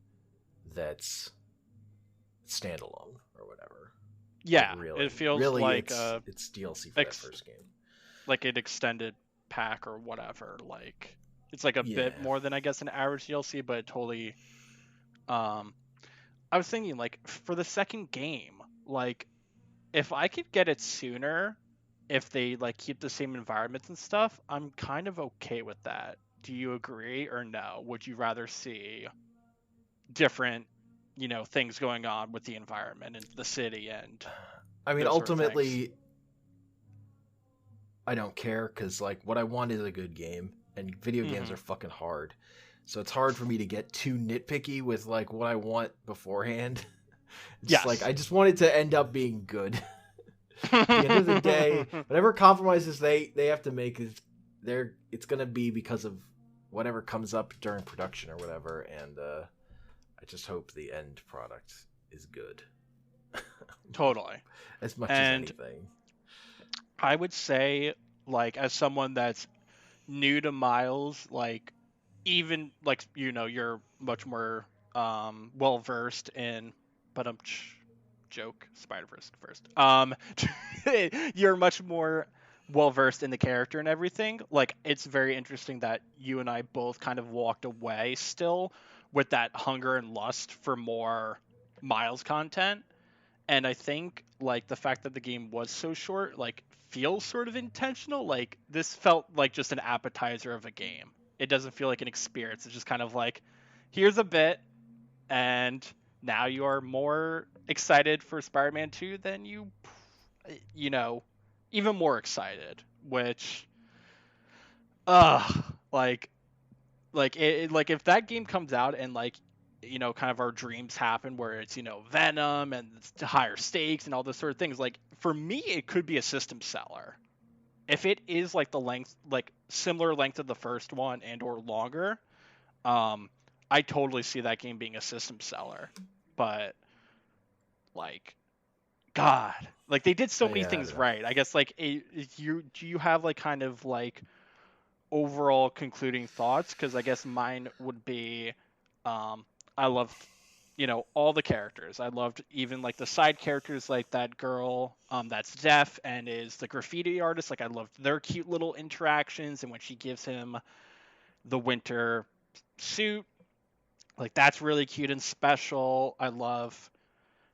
that's standalone or whatever. Like Yeah, it feels really, like it's DLC for that ex- first game. like an extended pack or whatever. Like it's like a bit Yeah. more than I guess an average DLC, but totally. Um, I was thinking like for the second game, like if I could get it sooner, if they like keep the same environments and stuff, I'm kind of okay with that. Do you agree or no? Would you rather see different, things going on with the environment and the city and I mean, those sort of things? ultimately, I don't care because like what I want is a good game, and video games Mm-hmm. are fucking hard. So it's hard for me to get too nitpicky with like what I want beforehand. It's like Yes. I just want it to end up being good. At the end of the day, whatever compromises they have to make is it's gonna be because of whatever comes up during production or whatever, and I just hope the end product is good. Totally. As much as And anything. I would say, like, as someone that's new to Miles, like, even like you're much more well versed in, but I'm joke Spider Verse first. You're much more well versed in the character and everything. Like, it's very interesting that you and I both kind of walked away still with that hunger and lust for more Miles content. And I think like the fact that the game was so short, like, feels sort of intentional. Like, this felt like just an appetizer of a game. It doesn't feel like an experience. It's just kind of like, here's a bit, and now you are more excited for Spider-Man 2 than you know, even more excited. Which, like like if that game comes out and like kind of our dreams happen where it's Venom and it's higher stakes and all those sort of things, like, for me it could be a system seller if it is like the length, like similar length of the first one and or longer. um I totally see that game being a system seller. But like, god, like, they did so many Yeah, things right, I guess. Like, you do you have like kind of like overall concluding thoughts? Because I guess mine would be, um, I loved, all the characters. I loved even like the side characters, like that girl, that's deaf and is the graffiti artist. Like, I loved their cute little interactions, and when she gives him the winter suit, like, that's really cute and special. I love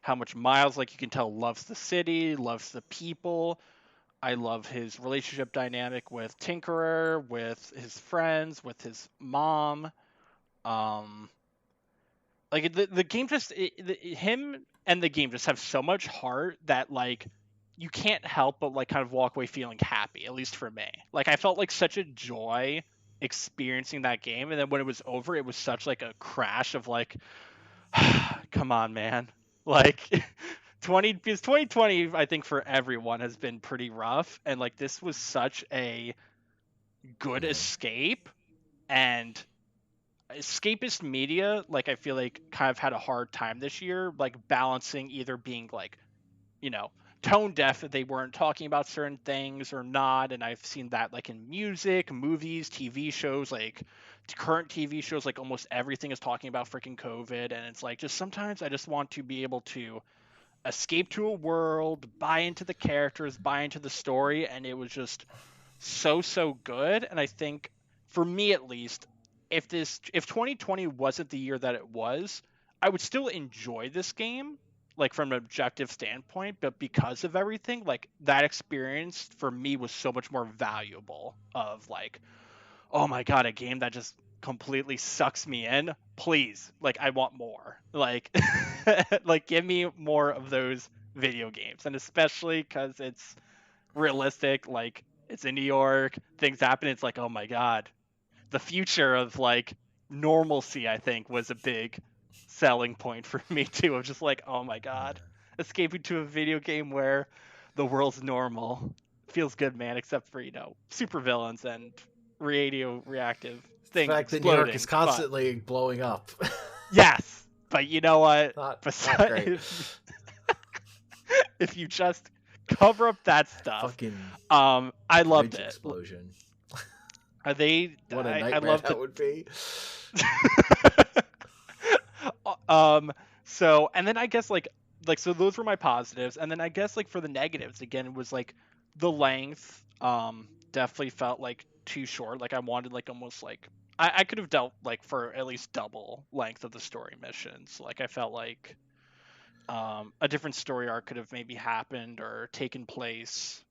how much Miles, like, you can tell, loves the city, loves the people. I love his relationship dynamic with Tinkerer, with his friends, with his mom. Um, like, the game just him and the game just have so much heart that, like, you can't help but like kind of walk away feeling happy. At least for me, like, I felt like such a joy experiencing that game, and then when it was over, it was such like a crash of like, come on, man. Like, 2020, I think, for everyone has been pretty rough, and like, this was such a good yeah, escape. And escapist media, like, I feel like kind of had a hard time this year, like balancing either being like, you know, tone deaf, that they weren't talking about certain things or not. And I've seen that like in music, movies, TV shows, like current TV shows, like almost everything is talking about freaking COVID. And it's like, just sometimes I just want to be able to escape to a world, buy into the characters, buy into the story. And it was just so good. And I think, for me at least, if 2020 wasn't the year that it was, I would still enjoy this game, like, from an objective standpoint. But because of everything, like, that experience for me was so much more valuable. Of like, oh my god, a game that just completely sucks me in, please, like, I want more. Like, like, give me more of those video games. And especially because it's realistic, like, it's in New York, things happen, it's like, oh my god. The future of like normalcy, I think, was a big selling point for me too, of just like, oh my god, yeah. escaping to a video game where the world's normal feels good, man. Except for super villains and radio reactive The things fact that New York is exploding. But constantly blowing up. yes, but you know what, Not great. if you just cover up that stuff, Fucking I loved bridge it. explosion. What a I nightmare loved that the would be. um so, and then I guess like so those were my positives. And then I guess, like, for the negatives, again, it was like the length. Definitely felt like too short. Like, I wanted like almost like, I could have dealt like for at least double length of the story missions. Like, I felt like a different story arc could have maybe happened or taken place.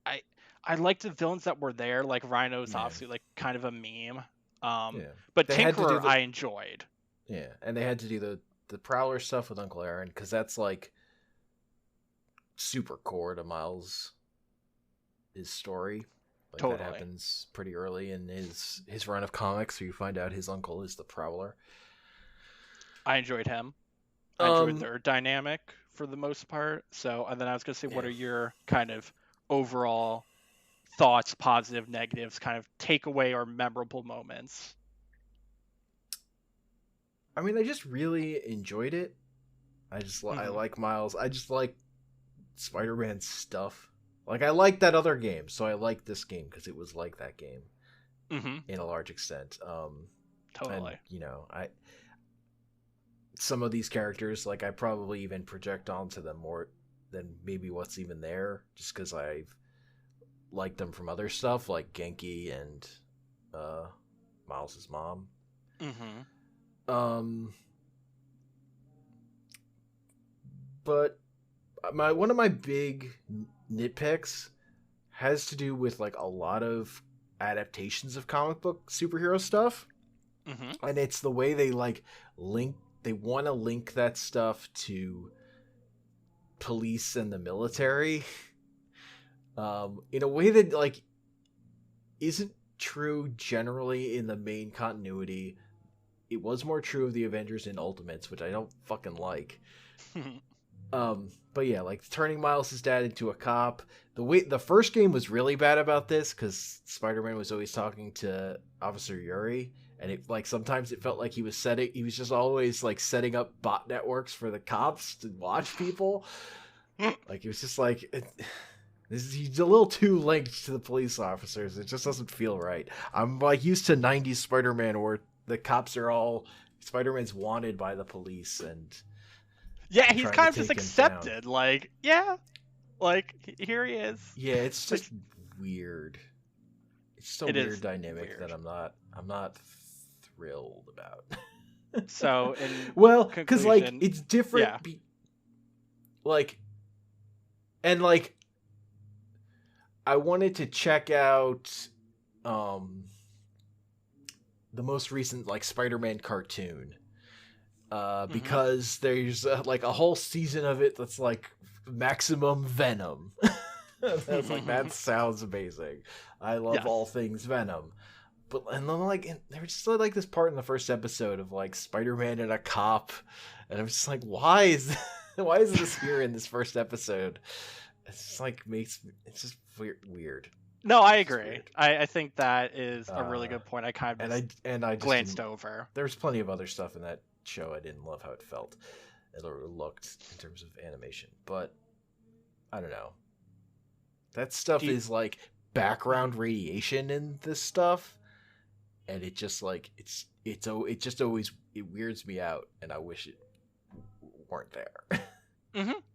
I I liked the villains that were there. Like, Rhino's Yeah, obviously like kind of a meme. Um, yeah. but They had to do Tinkerer the I enjoyed. yeah, and they had to do the Prowler stuff with Uncle Aaron because that's like super core to Miles' his story. Like, that Totally. happens pretty early in his run of comics, where you find out his uncle is the Prowler. I enjoyed him. I enjoyed Um, their dynamic for the most part. So, and then I was gonna say, what yeah. are your kind of overall thoughts, positive, negatives, kind of takeaway or memorable moments. I mean, I just really enjoyed it. I Mm-hmm. like Miles. I just like Spider-Man stuff. Like I like that other game, so I like this game because it was like that game Mm-hmm. in a large extent. And Totally. I some of these characters, like I probably even project onto them more than maybe what's even there, just because I've liked them from other stuff, like Genki and uh, Miles's mom. Mm-hmm. Um, but my one of my big nitpicks has to do with like a lot of adaptations of comic book superhero stuff, Mm-hmm. and it's the way they like link. They want to link that stuff to police and the military, in a way that like isn't true generally in the main continuity. It was more true of the Avengers in Ultimates, which I don't fucking like. But yeah, like turning Miles' dad into a cop. The first game was really bad about this because Spider-Man was always talking to Officer Yuri, and it like sometimes it felt like he was just always like setting up bot networks for the cops to watch people. Like it was just like he's a little too linked to the police officers. It just doesn't feel right. I'm like used to '90s Spider-Man where the cops are all Spider-Man's wanted by the police and Yeah, they're he's trying to kind of just take him down. accepted. Like, yeah, like here he is. Yeah, it's just Which weird. It's just a it weird is dynamic that weird. I'm not thrilled about. So, in Well, cuz like conclusion, it's different yeah. like and like I wanted to check out um the most recent like Spider-Man cartoon Mm-hmm. because there's like a whole season of it that's like maximum venom. I was like, that sounds amazing. I love all Yes. things Venom. But and then like there was just like this part in the first episode of like Spider-Man and a cop, and I'm just like, why is why is this here in this first episode? It's just like it's just weird. No, I It's just agree. weird. I think that is a really Uh, good point. I kind of and just I just glanced didn't. over. There was plenty of other stuff in that show I didn't love how it felt, it looked in terms of animation, but I don't know. That Do stuff you, is like mhm. background radiation in this stuff, and it just like it just always it weirds me out, and I wish it weren't there.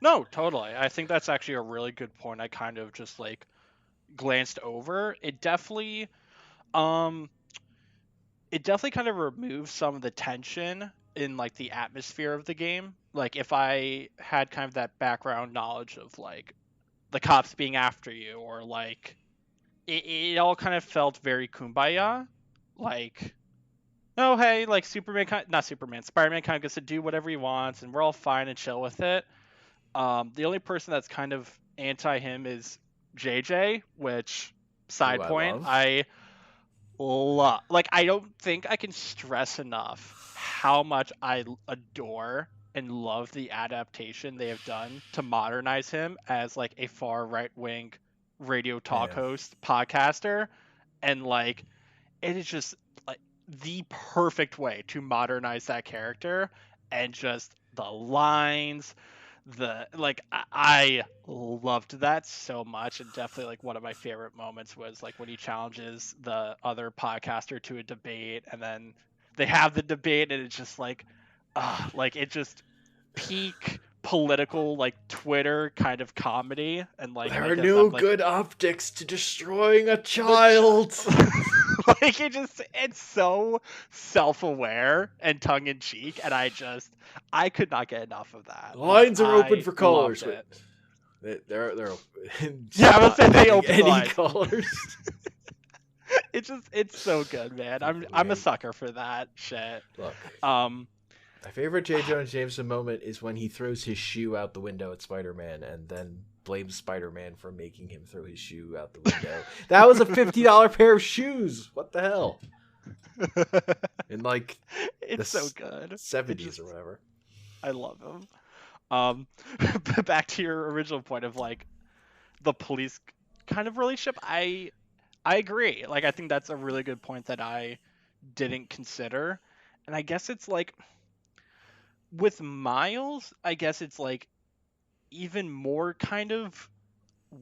No, totally. I think that's actually a really good point. I kind of just like glanced over. Um, it definitely kind of removes some of the tension in like the atmosphere of the game. Like if I had kind of that background knowledge of like the cops being after you, or like it all kind of felt very kumbaya. Like, oh hey, like not Superman, Spider-Man kind of gets to do whatever he wants, and we're all fine and chill with it. The only person that's kind of anti him is JJ, which Who side I point, love. I love. Like, I don't think I can stress enough how much I adore and love the adaptation they have done to modernize him as like a far right wing radio talk Yeah, host podcaster, and like it is just like the perfect way to modernize that character, and just the lines, the like I loved that so much. And definitely like one of my favorite moments was like when he challenges the other podcaster to a debate, and then they have the debate, and it's just like it just peak political like Twitter kind of comedy, and like there are because I'm no like good optics to destroying a the child. like it's so self-aware and tongue-in-cheek, and I could not get enough of that. Like Lines are open I for loved colors. Wait, it. they're Yeah, just I would not say they having opened the any lines. colors. It's so good, man. Fucking I'm a great. sucker for that shit. Look, Um my favorite J. Jonah Jameson moment is when he throws his shoe out the window at Spider-Man and then blames Spider-Man for making him throw his shoe out the window. That was a $50 pair of shoes. What the hell? In like the it's so good. It 70s just or whatever. I love him. Um but back to your original point of like the police kind of relationship. I agree. Like, I think that's a really good point that I didn't consider. And I guess it's like with Miles, I guess it's like even more kind of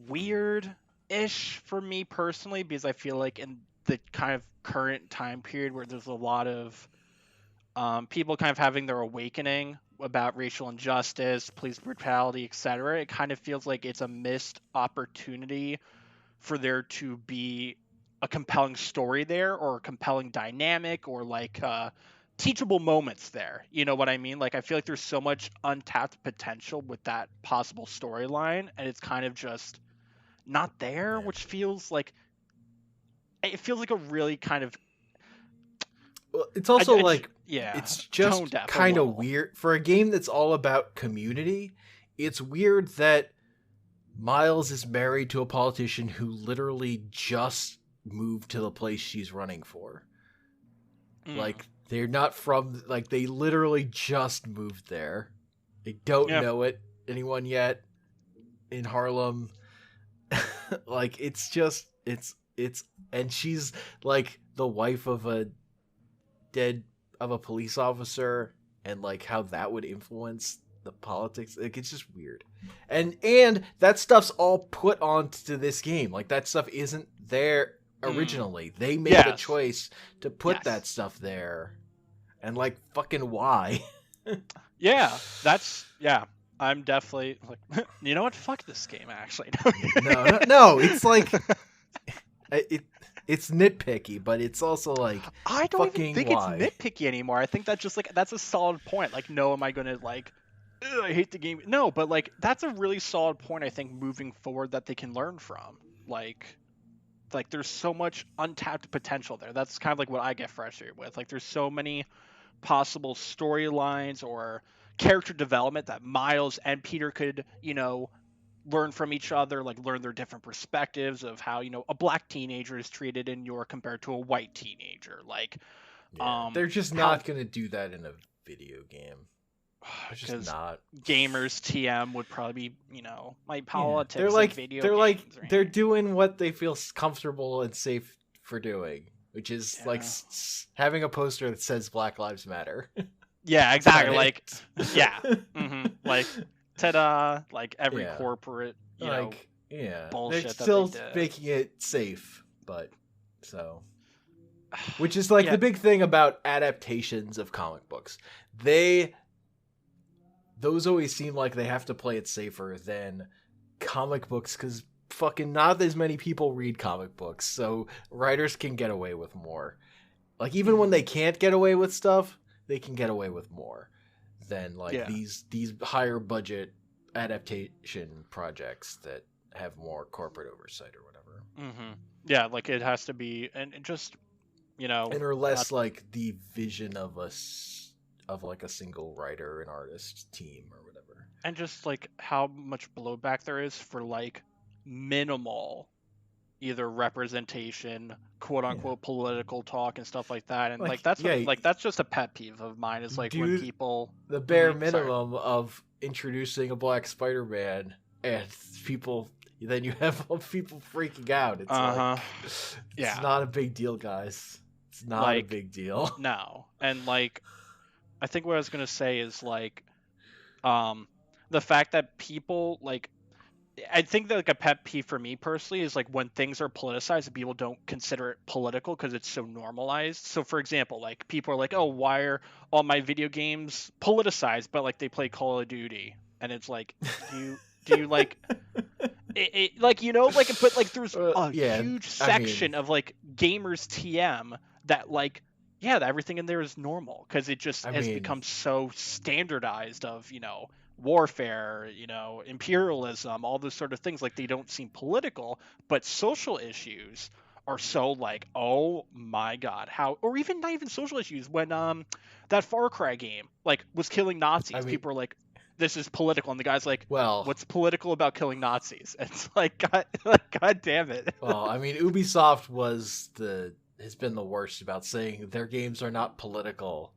weird ish for me personally, because I feel like in the kind of current time period where there's a lot of people kind of having their awakening about racial injustice, police brutality, etc., it kind of feels like it's a missed opportunity for there to be a compelling story there, or a compelling dynamic, or like teachable moments there. You know what I mean? Like, I feel like there's so much untapped potential with that possible storyline, and it's kind of just not there, Yeah. which feels like it feels like a really kind of Well, it's also like yeah, it's tone just deaf a kind of little. weird for a game that's all about community. It's weird that Miles is married to a politician who literally just moved to the place she's running for. Mm. Like they're not from like they literally just moved there. They don't Yeah. know it anyone yet in Harlem. Like it's just it's and she's like the wife of a dead of a police officer, and like how that would influence the politics. Like it's just weird. And that stuff's all put onto this game. Like that stuff isn't there Mm. originally. They made the Yes. choice to put that Yes. stuff there. And like fucking why? Yeah. Yeah. I'm definitely like, you know what? Fuck this game, actually. No, it's like it it's nitpicky, but it's also like I don't even fucking think it's why? nitpicky anymore. I think that's just like that's a solid point. Like, no, am I gonna like? "Ugh, I hate the game." No, but like that's a really solid point. I think moving forward that they can learn from. Like there's so much untapped potential there. That's kind of like what I get frustrated with. Like there's so many possible storylines or character development that Miles and Peter could, learn from each other, like learn their different perspectives of how, a black teenager is treated in York compared to a white teenager. Like, Yeah, they're just how not gonna do that in a video game. They're just because not. gamers TM would probably be, my Yeah, they're politics of like video they're like games, they're right? doing what they feel comfortable and safe for doing, which is like Yeah. having a poster that says Black Lives Matter Yeah, on exactly. Like, it. yeah. Like, ta-da, like every Yeah, corporate, like yeah, they're bullshit that they still did. making it safe, but so which is like Yeah. the big thing about adaptations of comic books. They those always seem like they have to play it safer than comic books because fucking not as many people read comic books, so writers can get away with more. Like even when Mhm. they can't get away with stuff, they can get away with more than like Yeah. these higher budget adaptation projects that have more corporate oversight or whatever. Yeah, like it has to be, and it just, And or not, less like the vision of of like a single writer and artist team or whatever. and just like how much blowback there is for like minimal either representation, quote Yeah. unquote political talk and stuff like that. And like Like that's yeah, like that's just a pet peeve of mine is like when do people the bare sorry. minimum of introducing a black Spider-Man and people then you have people freaking out. It's like Uh-huh. it's Yeah. not a big deal, guys. It's not a Like big deal. no. And like I think what I was gonna say is like um the fact that people like I think that like a pet peeve for me personally is like when things are politicized and people don't consider it political because it's so normalized. So for example, like people are like, "Oh, why are all my video games politicized?" But like they play Call of Duty, and it's like, do you like like like but like there's a Yeah, huge I mean, section of like gamers TM that like yeah, everything in there is normal because it just I has mean, become so standardized of warfare, imperialism, all those sort of things. Like they don't seem political, but social issues are so like, oh my god, how, or even not even social issues. When that Far Cry game like was killing I Nazis, mean, people were like, this is political, and the guy's like, well, what's political about killing Nazis? It's like, god damn it. I mean, Ubisoft has been the worst about saying their games are not political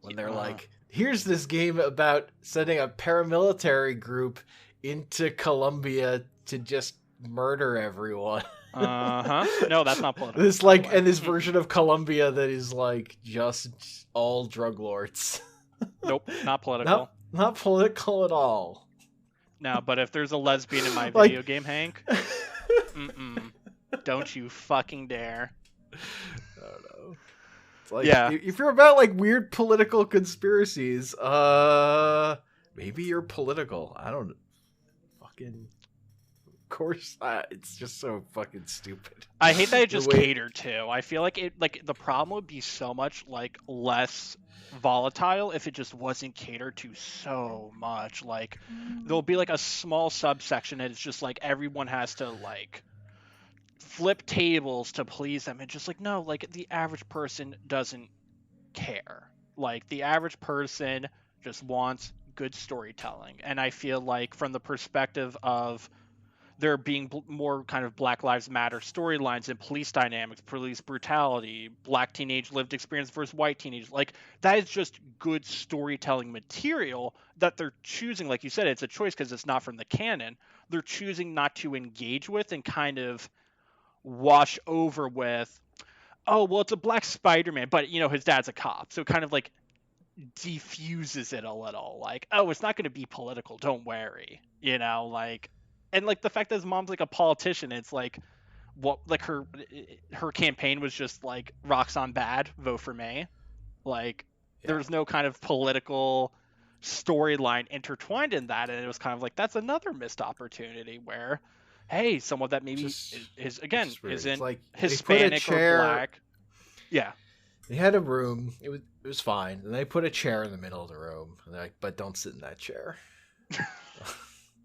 when they're Uh, like, here's this game about sending a paramilitary group into Colombia to just murder everyone. No, that's not political. This like and this version of Colombia that is like just all drug lords. Nope, not political. Not political at all. No, but if there's a lesbian in my Like- video game, Hank, don't you fucking dare. I don't know. It's like, Yeah. if you're about like weird political conspiracies, maybe you're political. I don't fucking. Of course, it's just so fucking stupid. I hate that it just catered to. I feel like it like the problem would be so much like less volatile if it just wasn't catered to so much. Like there'll be like a small subsection and it's just like everyone has to like flip tables to please them. And just like no, like the average person doesn't care. Like the average person just wants good storytelling. And I feel like from the perspective of there being more kind of Black Lives Matter storylines and police dynamics, police brutality, black teenage lived experience versus white teenage. Like that is just good storytelling material that they're choosing. Like you said, it's a choice because it's not from the canon. They're choosing not to engage with and kind of wash over with, oh, well, it's a black Spider-Man, but you know, his dad's a cop. So kind of like defuses it a little. Like, oh, it's not going to be political. Don't worry. You know, like, and like the fact that his mom's like a politician, it's like what like her campaign was just like rocks on bad, vote for May. Like there's no kind of political storyline intertwined in that, and it was kind of like that's another missed opportunity where hey, someone that maybe is again isn't like Hispanic or black. Yeah. They had a room. It was fine. And they put a chair in the middle of the room. And they're like, but don't sit in that chair.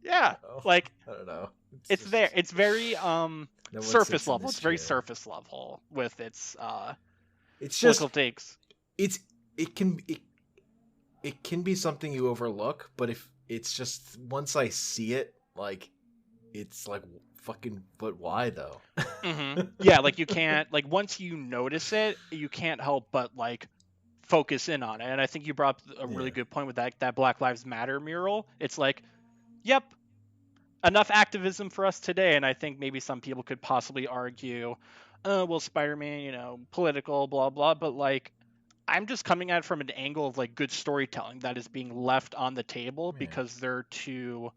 Yeah, like I don't know. It's just, there. It's very surface level. It's very surface level with its it's just political takes. It can be something you overlook, but if it's just once I see it, like it's like fucking. But why though? Yeah, like you can't like once you notice it, you can't help but like focus in on it. And I think you brought up a really good point with that Black Lives Matter mural. It's like, yep. Enough activism for us today, and I think maybe some people could possibly argue, well, Spider-Man, you know, political, blah blah, but like, I'm just coming at it from an angle of like good storytelling that is being left on the table because they're too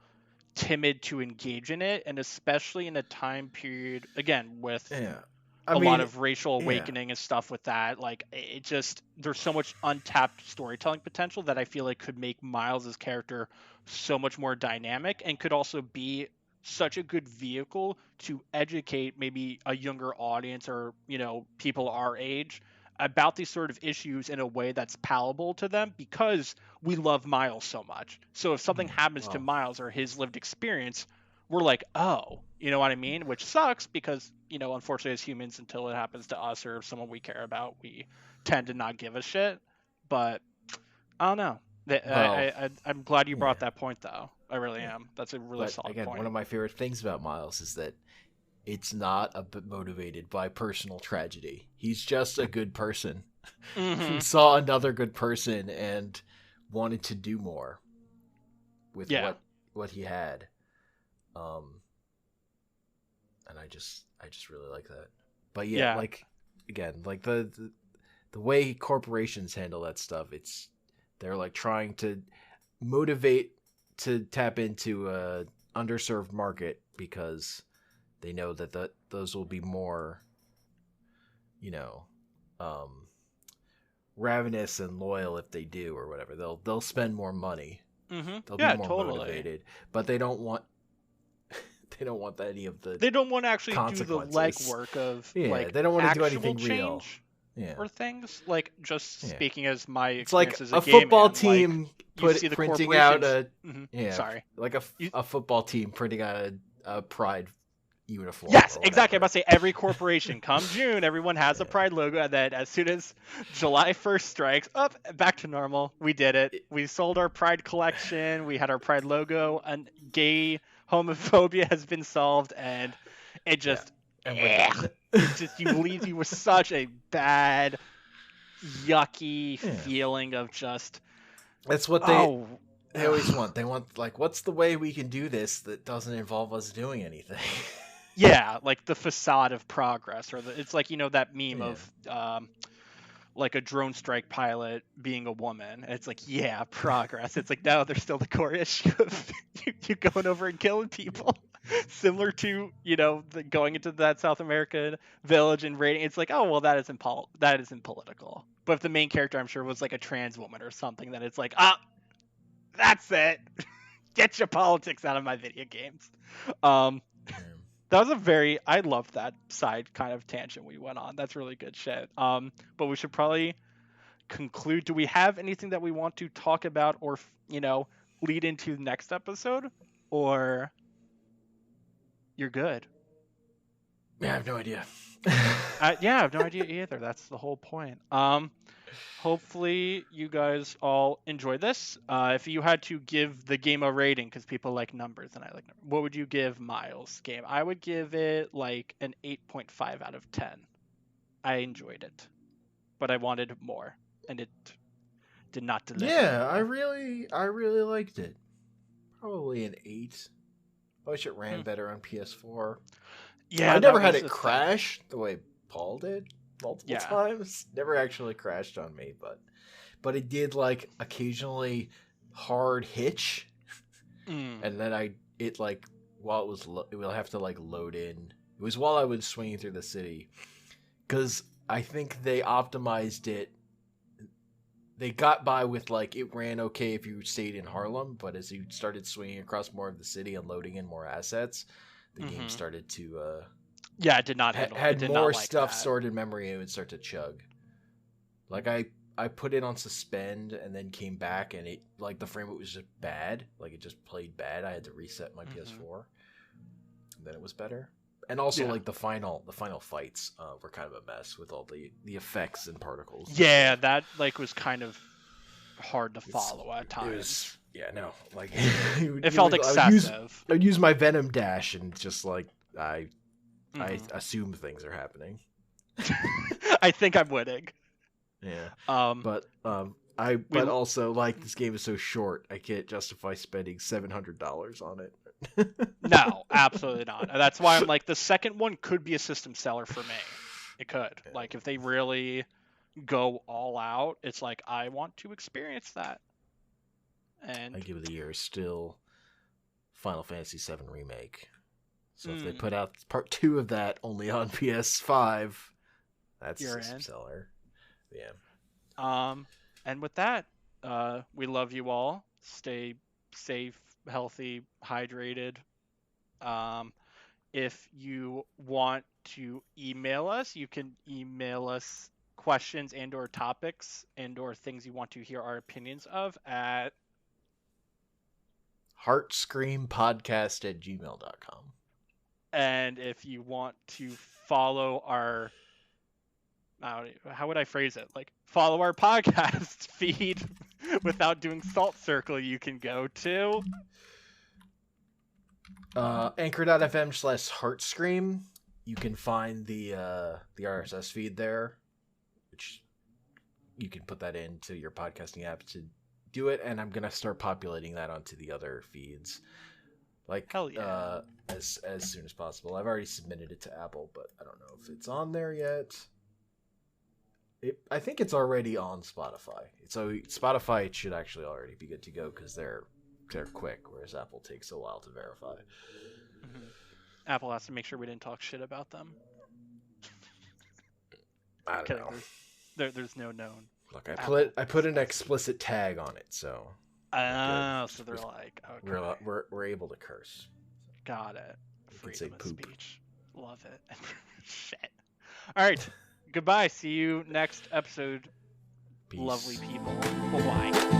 timid to engage in it, and especially in a time period again with a lot of racial awakening and stuff with that. Like, it just there's so much untapped storytelling potential that I feel like could make Miles's character so much more dynamic and could also be such a good vehicle to educate maybe a younger audience or, you know, people our age about these sort of issues in a way that's palatable to them because we love Miles so much. So if something happens to Miles or his lived experience, we're like, oh, you know what I mean? Which sucks because, you know, unfortunately as humans, until it happens to us or someone we care about, we tend to not give a shit. But I don't know. I'm glad you brought that point, though. I really am. That's a really solid point. One of my favorite things about Miles is that it's not motivated by personal tragedy. He's just a good person who saw another good person and wanted to do more with what he had. And I just really like that. But like again, like the way corporations handle that stuff, they're like trying to motivate to tap into a underserved market because they know that those will be more, you know, ravenous and loyal if they do or whatever. They'll spend more money. They'll be more motivated, but they don't want any of the. They don't want to actually do the legwork of like they don't want to do anything change real. Or things like just speaking as my it's like as a gay football man, team like, printing out a like a football team printing out a pride uniform. Yes, exactly. I'm about to say every corporation come June, everyone has a pride logo, and then as soon as July 1st strikes, up back to normal. We did it. We sold our pride collection. We had our pride logo, and gay homophobia has been solved, and it just. You leave you with such a bad, yucky feeling of just. That's what they always want. They want like, what's the way we can do this that doesn't involve us doing anything? Yeah, like the facade of progress, or it's like that meme Yeah. of like a drone strike pilot being a woman. It's like, yeah, progress. It's like, no, there's still the core issue of you going over and killing people. Similar to going into that South American village and raiding. It's like, oh well, that isn't political. But if the main character, I'm sure, was like a trans woman or something, then it's like, that's it. Get your politics out of my video games. Um, Yeah. that was I loved that side kind of tangent we went on. That's really good shit. But we should probably conclude. Do we have anything that we want to talk about, or lead into the next episode, or you're good? Yeah, I have no idea. Yeah, I have no idea either. That's the whole point. Hopefully you guys all enjoy this. If you had to give the game a rating, because people like numbers and I like numbers, what would you give Miles' game? I would give it like an 8.5 out of 10. I enjoyed it, but I wanted more, and it did not deliver. Yeah, I really liked it. Probably an 8. I wish it ran better on PS4. I Yeah, that never had was it the thing. crash the way Paul did multiple Yeah. times. Never actually crashed on me, but it did like occasionally hard hitch, and then it like while it was it will have to like load in. It was while I was swinging through the city, because I think they optimized it. They got by with like it ran okay if you stayed in Harlem, but as you started swinging across more of the city and loading in more assets, the game started to yeah, it did not handle it. had Did more not like stuff that. stored in memory and it would start to chug. Like I put it on suspend and then came back and it like the frame rate was just bad. Like it just played bad. I had to reset my PS4. And then it was better. And also like the final fights were kind of a mess with all the effects and particles. Yeah, that like was kind of hard to follow at times. Like it felt excessive. I'd use my Venom dash and just like I assume things are happening. I think I'm winning. Yeah. But also like this game is so short, I can't justify spending $700 on it. No, absolutely not. That's why I'm like, the second one could be a system seller for me. It could. Like if they really go all out, it's like I want to experience that. And I give it the year still Final Fantasy VII Remake. So if they put out part 2 of that only on PS5, that's a system seller. Yeah. And with that, we love you all. Stay safe, healthy, hydrated. If you want to email us, you can email us questions and or topics and or things you want to hear our opinions of at heartscreampodcast@gmail.com. And if you want to follow our how would I phrase it? Like follow our podcast feed without doing Salt Circle, you can go to anchor.fm/heartscream. You can find the RSS feed there, which you can put that into your podcasting app to do it, and I'm gonna start populating that onto the other feeds, like hell yeah. As soon as possible. I've already submitted it to Apple, but I don't know if it's on there yet. I think it's already on Spotify. So Spotify, it should actually already be good to go because they're quick, whereas Apple takes a while to verify. Apple has to make sure we didn't talk shit about them. I don't know. There's no known. Look, I put an explicit tag on it, so. So they're like, okay. We're able to curse. Got it. Freedom of poop. speech. Love it. Shit. All right. Goodbye. See you next episode. Peace. Lovely people. Bye.